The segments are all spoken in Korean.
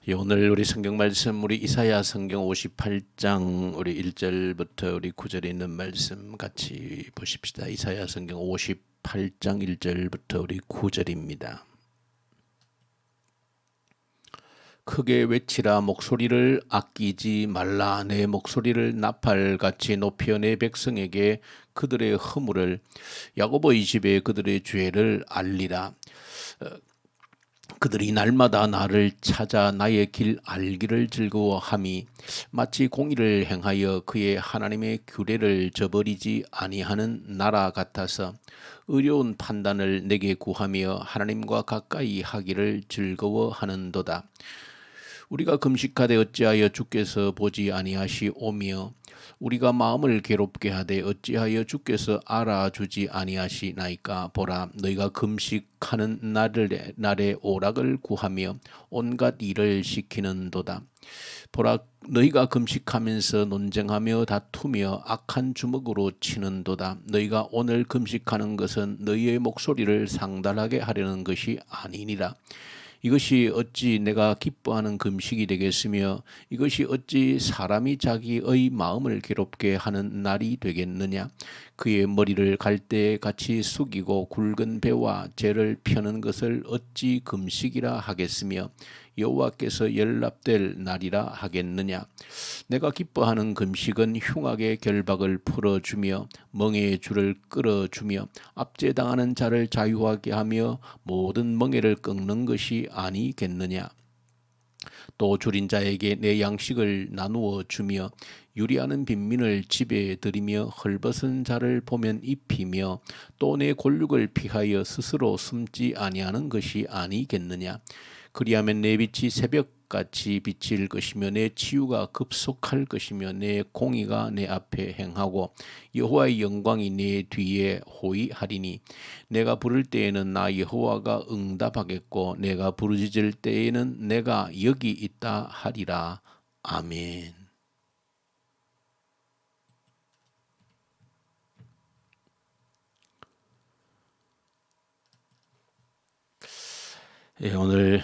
예, 오늘 우리 성경 말씀 우리 이사야 성경 58장 우리 1절부터 우리 9절에 있는 말씀 같이 보십시다. 이사야 성경 58장 1절부터 우리 9절입니다. 크게 외치라, 목소리를 아끼지 말라. 내 목소리를 나팔같이 높여 내 백성에게 그들의 허물을, 야곱의 집에 그들의 죄를 알리라. 그들이 날마다 나를 찾아 나의 길 알기를 즐거워함이 마치 공의를 행하여 그의 하나님의 규례를 저버리지 아니하는 나라 같아서 의로운 판단을 내게 구하며 하나님과 가까이 하기를 즐거워하는도다. 우리가 금식하되 어찌하여 주께서 보지 아니하시오며 우리가 마음을 괴롭게 하되 어찌하여 주께서 알아주지 아니하시나이까. 보라, 너희가 금식하는 날에 오락을 구하며 온갖 일을 시키는도다. 보라, 너희가 금식하면서 논쟁하며 다투며 악한 주먹으로 치는도다. 너희가 오늘 금식하는 것은 너희의 목소리를 상달하게 하려는 것이 아니니라. 이것이 어찌 내가 기뻐하는 금식이 되겠으며 이것이 어찌 사람이 자기의 마음을 괴롭게 하는 날이 되겠느냐. 그의 머리를 갈대같이 숙이고 굵은 배와 재를 펴는 것을 어찌 금식이라 하겠으며 여호와께서 연락될 날이라 하겠느냐. 내가 기뻐하는 금식은 흉악의 결박을 풀어주며 멍에의 줄을 끌어주며 압제당하는 자를 자유하게 하며 모든 멍에를 꺾는 것이 아니겠느냐. 또 줄인 자에게 내 양식을 나누어 주며 유리하는 빈민을 집에 들이며 헐벗은 자를 보면 입히며 또 내 골육을 피하여 스스로 숨지 아니하는 것이 아니겠느냐. 그리하면 내 빛이 새벽같이 비칠 것이며 내 치유가 급속할 것이며 내 공의가 내 앞에 행하고 여호와의 영광이 내 뒤에 호위하리니 내가 부를 때에는 나 여호와가 응답하겠고 내가 부르짖을 때에는 내가 여기 있다 하리라. 아멘. 예, 오늘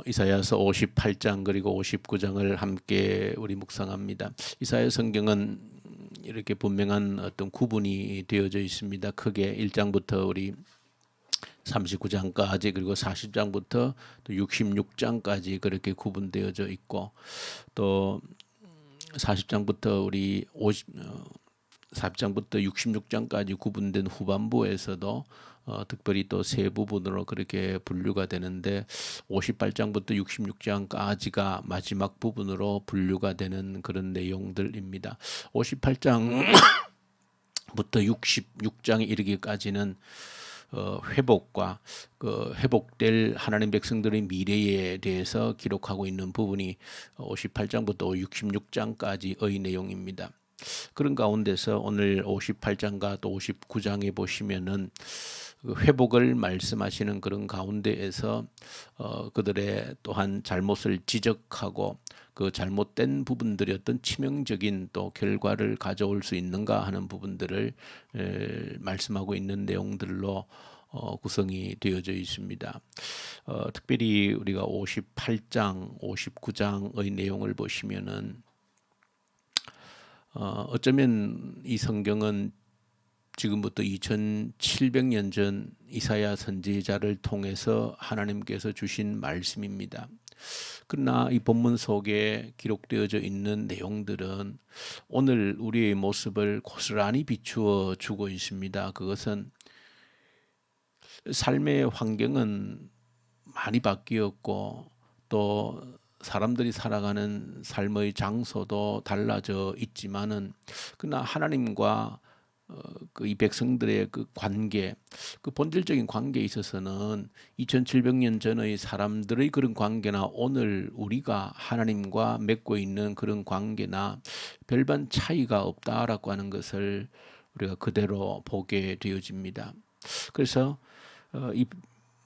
이사야서 58장 그리고 59장을 함께 우리 묵상합니다. 이사야 성경은 이렇게 분명한 어떤 구분이 되어져 있습니다. 크게 1장부터 우리 39장까지 그리고 40장부터 또 66장까지 그렇게 구분되어져 있고 또 40장부터 우리 40장부터 66장까지 구분된 후반부에서도 특별히 또 세 부분으로 그렇게 분류가 되는데 58장부터 66장까지가 마지막 부분으로 분류가 되는 그런 내용들입니다. 58장부터 66장에 이르기까지는 회복과 그 회복될 하나님 백성들의 미래에 대해서 기록하고 있는 부분이 58장부터 66장까지의 내용입니다. 그런 가운데서 오늘 58장과 또 59장에 보시면은 그 회복을 말씀하시는 그런 가운데에서 그들의 또한 잘못을 지적하고 그 잘못된 부분들이 어떤 치명적인 또 결과를 가져올 수 있는가 하는 부분들을 말씀하고 있는 내용들로 구성이 되어져 있습니다. 특별히 우리가 58장, 59장의 내용을 보시면은 어쩌면 이 성경은 지금부터 2700년 전 이사야 선지자를 통해서 하나님께서 주신 말씀입니다. 그러나 이 본문 속에 기록되어져 있는 내용들은 오늘 우리의 모습을 고스란히 비추어 주고 있습니다. 그것은 삶의 환경은 많이 바뀌었고 또 사람들이 살아가는 삶의 장소도 달라져 있지만은 그러나 하나님과 그 이 백성들의 그 관계, 그 본질적인 관계에 있어서는 2700년 전의 사람들의 그런 관계나 오늘 우리가 하나님과 맺고 있는 그런 관계나 별반 차이가 없다라고 하는 것을 우리가 그대로 보게 되어집니다. 그래서 이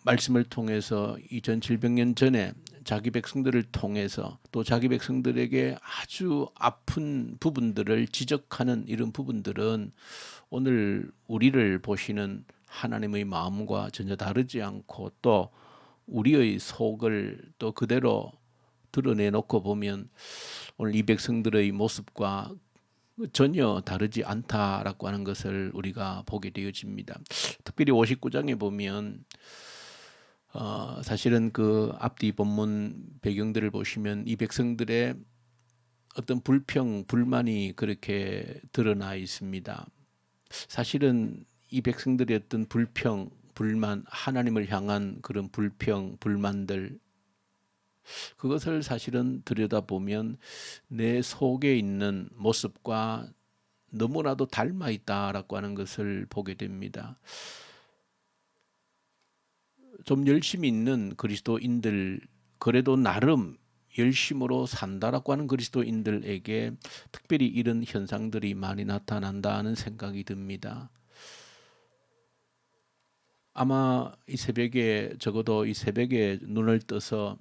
말씀을 통해서 2700년 전에 자기 백성들을 통해서 또 자기 백성들에게 아주 아픈 부분들을 지적하는 이런 부분들은 오늘 우리를 보시는 하나님의 마음과 전혀 다르지 않고 또 우리의 속을 또 그대로 드러내놓고 보면 오늘 이 백성들의 모습과 전혀 다르지 않다라고 하는 것을 우리가 보게 되어집니다. 특별히 59장에 보면 사실은 그 앞뒤 본문 배경들을 보시면 이 백성들의 어떤 불평, 불만이 그렇게 드러나 있습니다. 사실은 이 백성들의 어떤 불평, 불만, 하나님을 향한 그런 불평, 불만들, 그것을 사실은 들여다보면 내 속에 있는 모습과 너무나도 닮아 있다라고 하는 것을 보게 됩니다. 좀 열심히 있는 그리스도인들, 그래도 나름 열심으로 산다라고 하는 그리스도인들에게 특별히 이런 현상들이 많이 나타난다는 생각이 듭니다. 아마 이 새벽에, 적어도 이 새벽에 눈을 떠서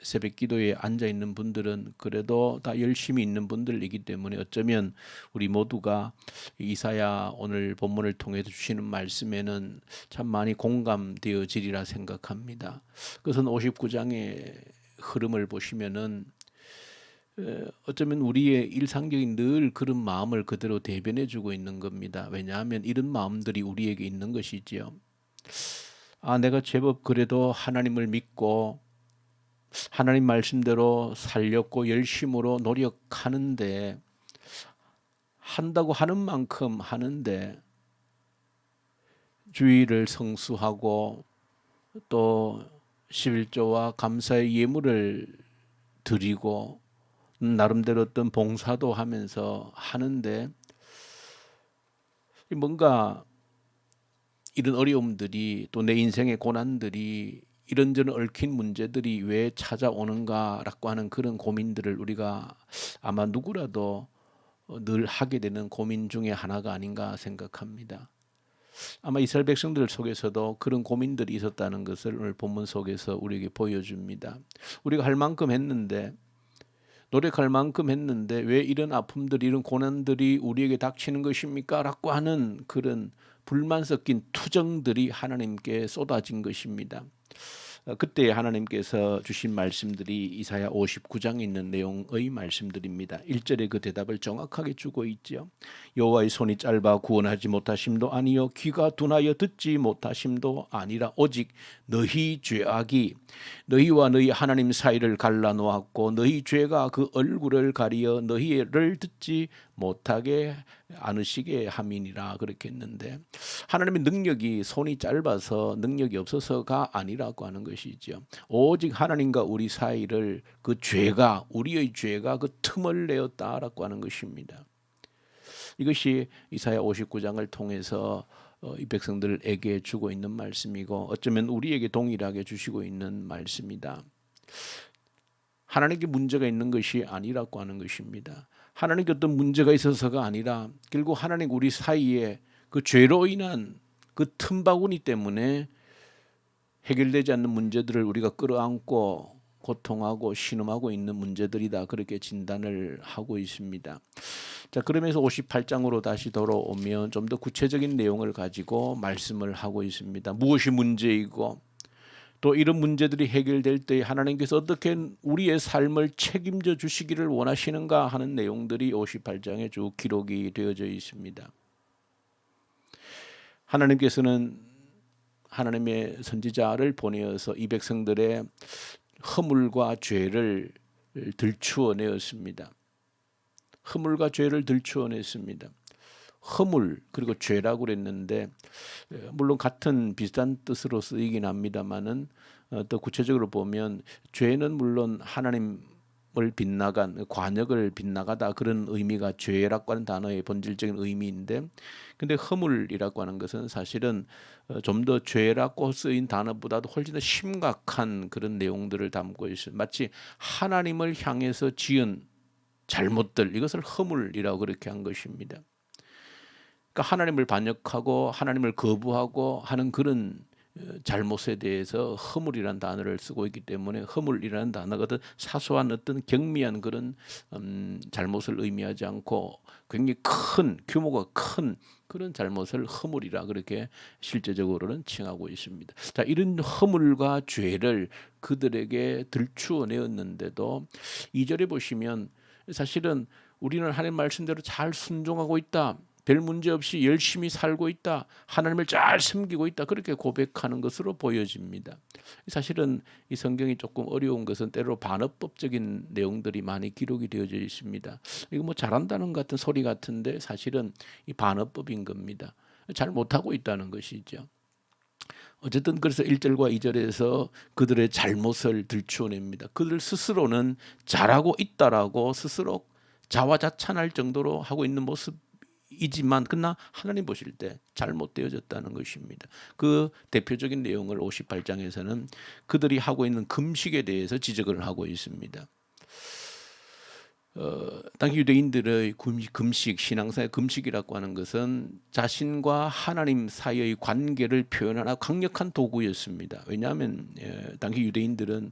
새벽 기도에 앉아 있는 분들은 그래도 다 열심히 있는 분들이기 때문에 어쩌면 우리 모두가 이사야 오늘 본문을 통해서 주시는 말씀에는 참 많이 공감되어지리라 생각합니다. 그것은 59장의 흐름을 보시면은 어쩌면 우리의 일상적인 늘 그런 마음을 그대로 대변해 주고 있는 겁니다. 왜냐하면 이런 마음들이 우리에게 있는 것이지요. 내가 제법 그래도 하나님을 믿고 하나님 말씀대로 살렸고 열심으로 노력하는데, 한다고 하는 만큼 하는데 주의를 성수하고 또 11조와 감사의 예물을 드리고 나름대로 어떤 봉사도 하면서 하는데 뭔가 이런 어려움들이, 또 내 인생의 고난들이, 이런저런 얽힌 문제들이 왜 찾아오는가라고 하는 그런 고민들을 우리가 아마 누구라도 늘 하게 되는 고민 중에 하나가 아닌가 생각합니다. 아마 이스라엘 백성들 속에서도 그런 고민들이 있었다는 것을 오늘 본문 속에서 우리에게 보여줍니다. 우리가 할 만큼 했는데, 노력할 만큼 했는데 왜 이런 아픔들이, 이런 고난들이 우리에게 닥치는 것입니까? 라고 하는 그런 불만 섞인 투정들이 하나님께 쏟아진 것입니다. 그때 하나님께서 주신 말씀들이 이사야 59장에 있는 내용의 말씀들입니다. 1절에 그 대답을 정확하게 주고 있죠. 여호와의 손이 짧아 구원하지 못하심도 아니요 귀가 둔하여 듣지 못하심도 아니라 오직 너희 죄악이 너희와 너희 하나님 사이를 갈라놓았고 너희 죄가 그 얼굴을 가리어 너희를 듣지 못하게 않으시게 함이니라, 그렇게 했는데, 하나님의 능력이 손이 짧아서 능력이 없어서가 아니라고 하는 것이죠. 오직 하나님과 우리 사이를 그 죄가, 우리의 죄가 그 틈을 내었다라고 하는 것입니다. 이것이 이사야 59장을 통해서 이 백성들에게 주고 있는 말씀이고, 어쩌면 우리에게 동일하게 주시고 있는 말씀이다. 하나님께 문제가 있는 것이 아니라고 하는 것입니다. 하나님께 어떤 문제가 있어서가 아니라 결국 하나님 우리 사이에 그 죄로 인한 그 틈바구니 때문에 해결되지 않는 문제들을 우리가 끌어안고 고통하고 신음하고 있는 문제들이다, 그렇게 진단을 하고 있습니다. 자, 그러면서 58장으로 다시 돌아오면 좀 더 구체적인 내용을 가지고 말씀을 하고 있습니다. 무엇이 문제이고 또 이런 문제들이 해결될 때 하나님께서 어떻게 우리의 삶을 책임져 주시기를 원하시는가 하는 내용들이 58장에 쭉 기록이 되어져 있습니다. 하나님께서는 하나님의 선지자를 보내어서 이 백성들의 허물과 죄를 들추어내었습니다. 허물과 죄를 들추어냈습니다. 허물 그리고 죄라고 그랬는데 물론 같은 비슷한 뜻으로 쓰이긴 합니다만은 또 구체적으로 보면 죄는 물론 하나님을 빗나간, 관역을 빗나가다, 그런 의미가 죄라고 하는 단어의 본질적인 의미인데, 근데 허물이라고 하는 것은 사실은 좀 더 죄라고 쓰인 단어보다도 훨씬 더 심각한 그런 내용들을 담고 있어요. 마치 하나님을 향해서 지은 잘못들, 이것을 허물이라고 그렇게 한 것입니다. 그러니까 하나님을 반역하고 하나님을 거부하고 하는 그런 잘못에 대해서 허물이라는 단어를 쓰고 있기 때문에 허물이라는 단어가 어떤 사소한 어떤 경미한 그런 잘못을 의미하지 않고 굉장히 큰 규모가 큰 그런 잘못을 허물이라 그렇게 실제적으로는 칭하고 있습니다. 자, 이런 허물과 죄를 그들에게 들추어 내었는데도 2절에 보시면 사실은 우리는 하나님 말씀대로 잘 순종하고 있다. 별 문제 없이 열심히 살고 있다. 하나님을 잘 섬기고 있다. 그렇게 고백하는 것으로 보여집니다. 사실은 이 성경이 조금 어려운 것은 때로 반어법적인 내용들이 많이 기록이 되어져 있습니다. 이거 뭐 잘한다는 같은 소리 같은데 사실은 이 반어법인 겁니다. 잘 못하고 있다는 것이죠. 어쨌든 그래서 1절과 2절에서 그들의 잘못을 들추어냅니다. 그들 스스로는 잘하고 있다라고 스스로 자화자찬할 정도로 하고 있는 모습이지만 그러나 하나님 보실 때 잘못되어졌다는 것입니다. 그 대표적인 내용을 58장에서는 그들이 하고 있는 금식에 대해서 지적을 하고 있습니다. 당시 유대인들의 금식, 신앙사의 금식이라고 하는 것은 자신과 하나님 사이의 관계를 표현하는 강력한 도구였습니다. 왜냐하면 당시 유대인들은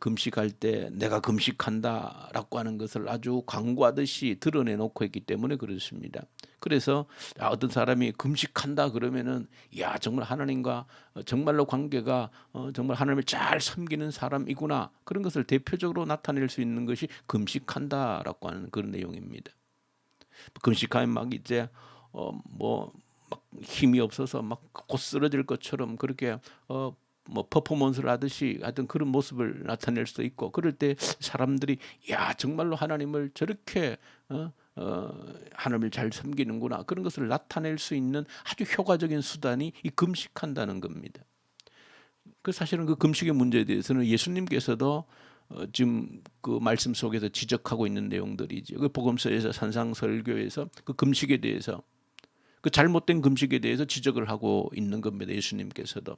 금식할 때 내가 금식한다라고 하는 것을 아주 광고하듯이 드러내놓고 했기 때문에 그렇습니다. 그래서 어떤 사람이 금식한다 그러면은 야 정말 하나님과 정말로 관계가 정말 하나님을 잘 섬기는 사람이구나 그런 것을 대표적으로 나타낼 수 있는 것이 금식한다라고 하는 그런 내용입니다. 금식하면 막 이제 뭐 막 힘이 없어서 막 곧 쓰러질 것처럼 그렇게 뭐 퍼포먼스를 하듯이 하여튼 그런 모습을 나타낼 수도 있고 그럴 때 사람들이 야 정말로 하나님을 저렇게 하나님을 잘 섬기는구나 그런 것을 나타낼 수 있는 아주 효과적인 수단이 이 금식한다는 겁니다. 그 사실은 그 금식의 문제에 대해서는 예수님께서도 지금 그 말씀 속에서 지적하고 있는 내용들이죠. 그 복음서에서 산상설교에서 그 금식에 대해서 그 잘못된 금식에 대해서 지적을 하고 있는 겁니다. 예수님께서도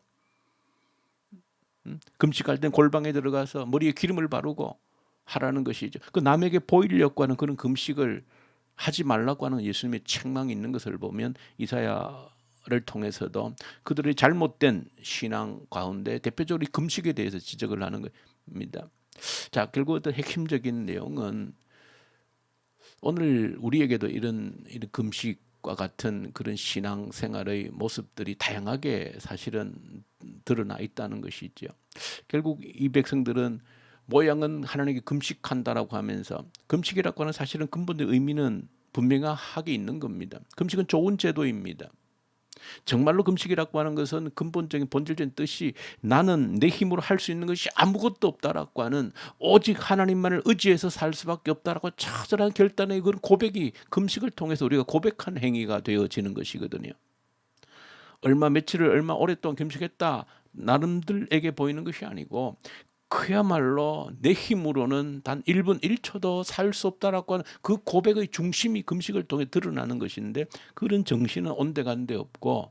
금식할 땐 골방에 들어가서 머리에 기름을 바르고 하라는 것이죠. 그 남에게 보이려고 하는 그런 금식을 하지 말라고 하는 예수님의 책망이 있는 것을 보면 이사야를 통해서도 그들의 잘못된 신앙 가운데 대표적으로 금식에 대해서 지적을 하는 겁니다. 자, 결국 어떤 핵심적인 내용은 오늘 우리에게도 이런 금식과 같은 그런 신앙 생활의 모습들이 다양하게 사실은 드러나 있다는 것이죠. 결국 이 백성들은 모양은 하나님께 금식한다라고 하면서 금식이라고 하는 사실은 근본의 의미는 분명하게 있는 겁니다. 금식은 좋은 제도입니다. 정말로 금식이라고 하는 것은 근본적인 본질적인 뜻이 나는 내 힘으로 할 수 있는 것이 아무것도 없다라고 하는 오직 하나님만을 의지해서 살 수밖에 없다라고 처절한 결단의 그런 고백이 금식을 통해서 우리가 고백한 행위가 되어지는 것이거든요. 얼마 며칠을 얼마 오랫동안 금식했다 나름들에게 보이는 것이 아니고 그야말로 내 힘으로는 단 1분 1초도 살 수 없다라고 하는 그 고백의 중심이 금식을 통해 드러나는 것인데 그런 정신은 온데간데 없고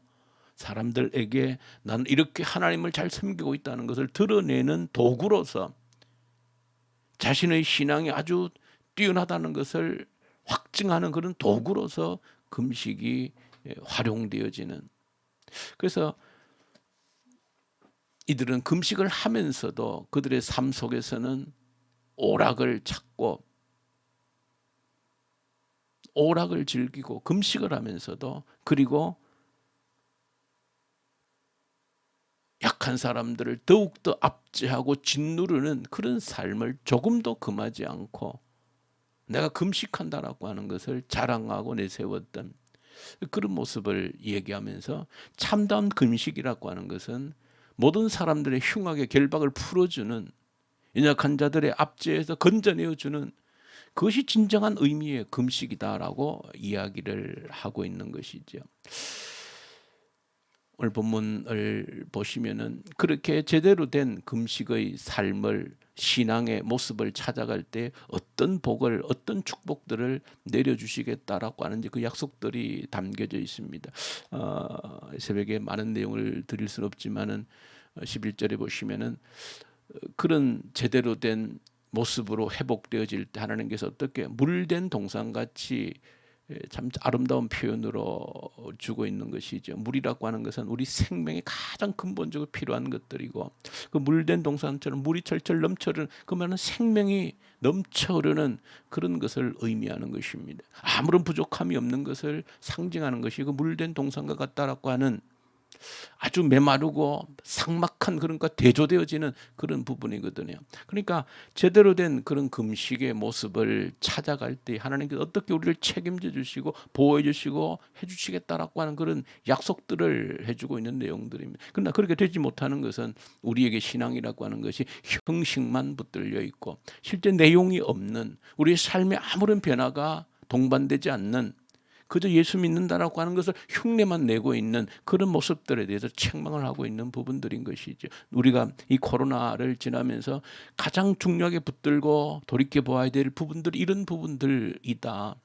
사람들에게 나는 이렇게 하나님을 잘 섬기고 있다는 것을 드러내는 도구로서 자신의 신앙이 아주 뛰어나다는 것을 확증하는 그런 도구로서 금식이 활용되어지는 그래서 이들은 금식을 하면서도 그들의 삶 속에서는 오락을 찾고 오락을 즐기고 금식을 하면서도 그리고 약한 사람들을 더욱더 압제하고 짓누르는 그런 삶을 조금도 금하지 않고 내가 금식한다라고 하는 것을 자랑하고 내세웠던 그런 모습을 얘기하면서 참다운 금식이라고 하는 것은 모든 사람들의 흉악의 결박을 풀어주는 연약한 자들의 압제에서 건져내어주는 그것이 진정한 의미의 금식이다라고 이야기를 하고 있는 것이죠. 오늘 본문을 보시면은 그렇게 제대로 된 금식의 삶을 신앙의 모습을 찾아갈 때 어떤 복을 어떤 축복들을 내려주시겠다라고 하는 그 약속들이 담겨져 있습니다. 새벽에 많은 내용을 드릴 수는 없지만은 11절에 보시면은 그런 제대로 된 모습으로 회복되어질 때 하나님께서 어떻게 물된 동상같이 참 아름다운 표현으로 주고 있는 것이죠. 물이라고 하는 것은 우리 생명에 가장 근본적으로 필요한 것들이고, 그 물된 동산처럼 물이 철철 넘쳐흐르는, 그 말은 생명이 넘쳐흐르는 그런 것을 의미하는 것입니다. 아무런 부족함이 없는 것을 상징하는 것이 그 물된 동산과 같다라고 하는 아주 메마르고 삭막한, 그러니까 대조되어지는 그런 부분이거든요. 그러니까 제대로 된 그런 금식의 모습을 찾아갈 때 하나님께서 어떻게 우리를 책임져 주시고 보호해 주시고 해 주시겠다라고 하는 그런 약속들을 해주고 있는 내용들입니다. 그러나 그렇게 되지 못하는 것은 우리에게 신앙이라고 하는 것이 형식만 붙들려 있고 실제 내용이 없는, 우리의 삶에 아무런 변화가 동반되지 않는, 그저 예수 믿는다라고 하는 것을 흉내만 내고 있는 그런 모습들에 대해서 책망을 하고 있는 부분들인 것이죠. 우리가 이 코로나를 지나면서 가장 중요하게 붙들고 돌이켜 보아야 될 부분들이 이런 부분들이다.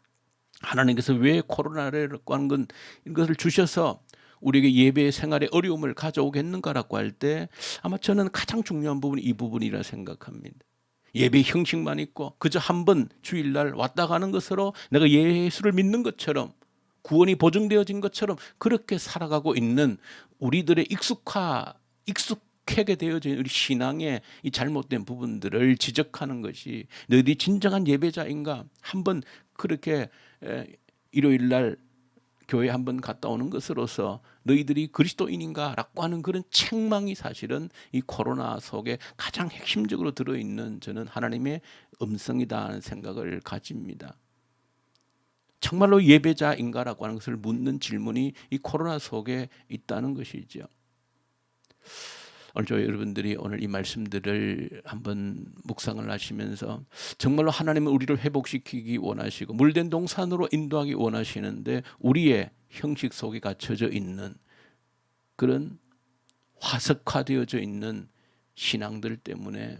하나님께서 왜 코로나라고 하는 건 이것을 주셔서 우리에게 예배 생활에 어려움을 가져오겠는가라고 할 때 아마 저는 가장 중요한 부분이 이 부분이라 생각합니다. 예배 형식만 있고 그저 한 번 주일날 왔다 가는 것으로 내가 예수를 믿는 것처럼 구원이 보증되어진 것처럼 그렇게 살아가고 있는 우리들의 익숙하게 되어진 우리 신앙의 이 잘못된 부분들을 지적하는 것이, 너희들이 진정한 예배자인가, 한번 그렇게 일요일날 교회 한번 갔다 오는 것으로서 너희들이 그리스도인인가 라고 하는 그런 책망이 사실은 이 코로나 속에 가장 핵심적으로 들어있는, 저는 하나님의 음성이다 하는 생각을 가집니다. 정말로 예배자인가라고 하는 것을 묻는 질문이 이 코로나 속에 있다는 것이죠. 오늘 저희 여러분들이 오늘 이 말씀들을 한번 묵상을 하시면서 정말로 하나님은 우리를 회복시키기 원하시고 물된 동산으로 인도하기 원하시는데 우리의 형식 속에 갇혀져 있는 그런 화석화되어져 있는 신앙들 때문에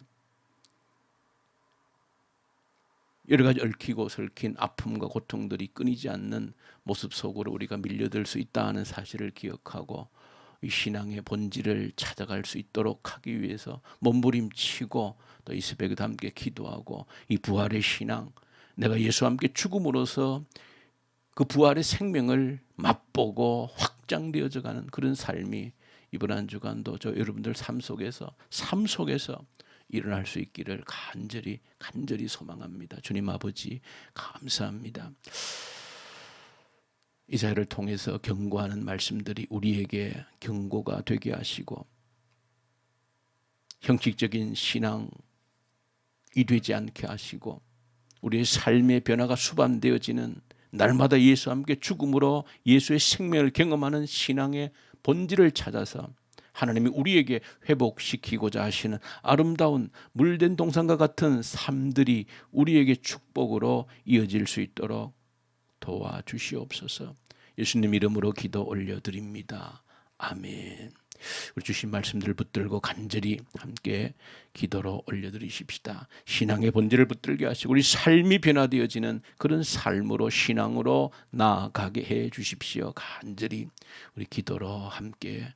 여러 가지 얽히고 설킨 아픔과 고통들이 끊이지 않는 모습 속으로 우리가 밀려들 수 있다 하는 사실을 기억하고 이 신앙의 본질을 찾아갈 수 있도록 하기 위해서 몸부림치고 또 이 새벽에도 함께 기도하고 이 부활의 신앙, 내가 예수와 함께 죽음으로써 그 부활의 생명을 맛보고 확장되어져 가는 그런 삶이 이번 한 주간도 저 여러분들 삶 속에서 일어날 수 있기를 간절히 소망합니다. 주님 아버지 감사합니다. 이사야를 통해서 경고하는 말씀들이 우리에게 경고가 되게 하시고 형식적인 신앙이 되지 않게 하시고 우리의 삶의 변화가 수반되어지는, 날마다 예수와 함께 죽음으로 예수의 생명을 경험하는 신앙의 본질을 찾아서 하나님이 우리에게 회복시키고자 하시는 아름다운 물된 동산과 같은 삶들이 우리에게 축복으로 이어질 수 있도록 도와주시옵소서. 예수님 이름으로 기도 올려드립니다. 아멘. 우리 주신 말씀들을 붙들고 간절히 함께 기도로 올려드리십시다. 신앙의 본질을 붙들게 하시고 우리 삶이 변화되어지는 그런 삶으로, 신앙으로 나아가게 해 주십시오. 간절히 우리 기도로 함께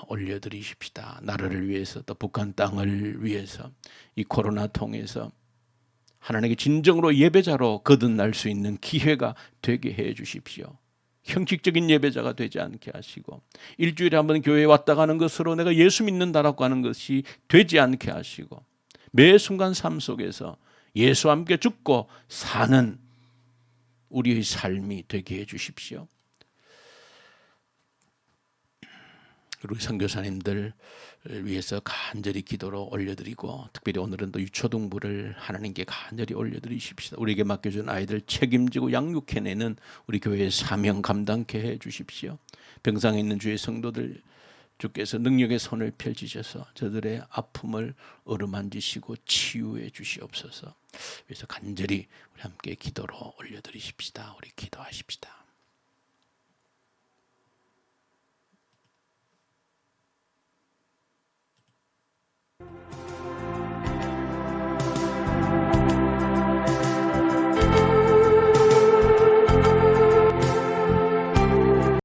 올려드리십시다. 나라를 위해서, 또 북한 땅을 위해서 이 코로나 통해서 하나님께 진정으로 예배자로 거듭날 수 있는 기회가 되게 해 주십시오. 형식적인 예배자가 되지 않게 하시고 일주일에 한 번 교회에 왔다 가는 것으로 내가 예수 믿는다라고 하는 것이 되지 않게 하시고 매 순간 삶 속에서 예수와 함께 죽고 사는 우리의 삶이 되게 해 주십시오. 우리 선교사님들 위해서 간절히 기도로 올려드리고, 특별히 오늘은 또 유초등부를 하나님께 간절히 올려드리십시다. 우리에게 맡겨준 아이들 책임지고 양육해내는 우리 교회의 사명 감당케 해 주십시오. 병상에 있는 주의 성도들 주께서 능력의 손을 펼치셔서 저들의 아픔을 어루만지시고 치유해 주시옵소서. 그래서 간절히 우리 함께 기도로 올려드리십시다. 우리 기도하십시다.